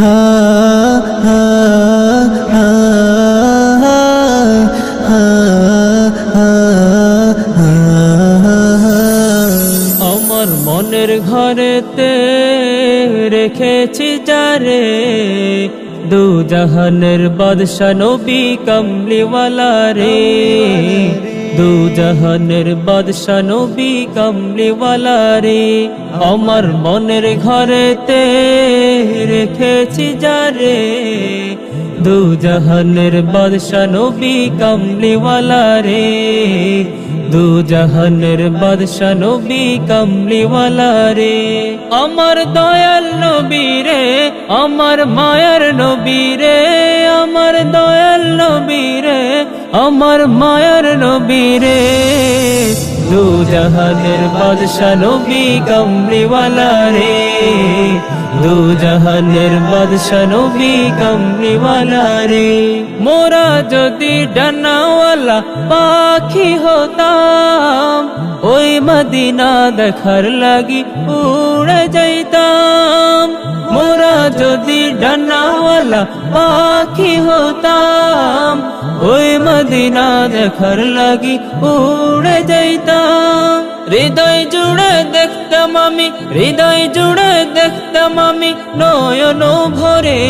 হা হা হা আমার মনের ঘরেতে রেখেছি যারে দু জাহানের বাদশা নবী কামলিওয়ালা রে দু জাহানের বাদশা নবী কামলিওয়ালা রে আমার মনের ঘরেতে রেখেছি যারে দু জাহানের বাদশা নবী কামলিওয়ালা রে দু জাহানের বাদশা নবী কামলিওয়ালা রে আমার দয়াল নবী রে আমার মায়ার নবী রে আমার দয়াল নবী রে আমার মায়ার নবী রে দু জাহানের বাদশা নবী কামলিওয়ালা রে দু জাহানের বাদশা নবী কামলিওয়ালা রে মোরা যদি ডানাওয়ালা পাখি হতাম ওই মদিনা দেখার লাগি উড়ে যাইতাম মোরা যদি ডানাওয়ালা পাখি হতাম ওই মদিনা দেখার লাগি উড়ে যাইতাম হৃদয় জুড়ে দেখতাম আমি হৃদয় জুড়ে দেখতাম আমি নয়ন ভরে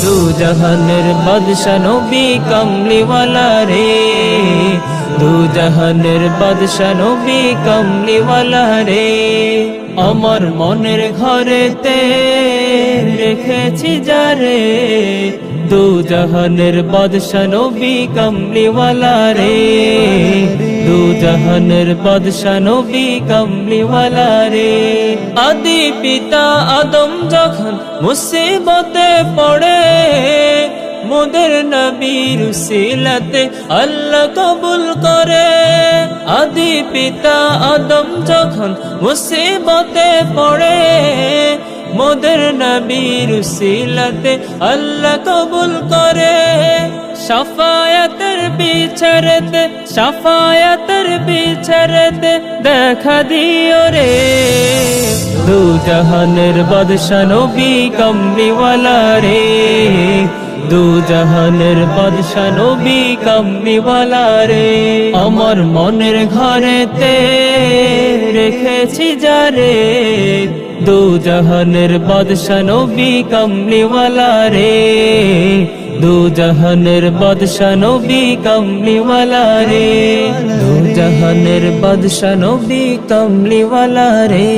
দু জাহানের বাদশা নবী কামলিওয়ালা রে দু জাহানের বাদশা নবী কামলিওয়ালা রে আমার মনের ঘরেতে রেখেছি যারে দু জাহানের বাদশা নবী কামলিওয়ালা রে দু জাহানের বাদশা নবী কামলিওয়ালা রে আদি পিতা আদম যখন মুসিবতে পড়ে মোদের নবীর উসিলাতে আল্লাহ কবুল করে আদি পিতা আদম যখন মুসিবতে পড়ে মোদের নবীর উসিলাতে আল্লাহ কবুল করে শাফায়াতের বিছারেতে দেখা দিও রে দু জাহানের বাদশা নবী কামলিওয়ালা রে দু জাহানের বাদশা নবী কামলিওয়ালা রে আমার মনের ঘরেতে রেখেছি যারে দু জাহানের বাদশা নবী কামলিওয়ালা রে দু জাহানের বাদশা নবী কামলিওয়ালা রে দু জাহানের বাদশা নবী কামলিওয়ালা রে।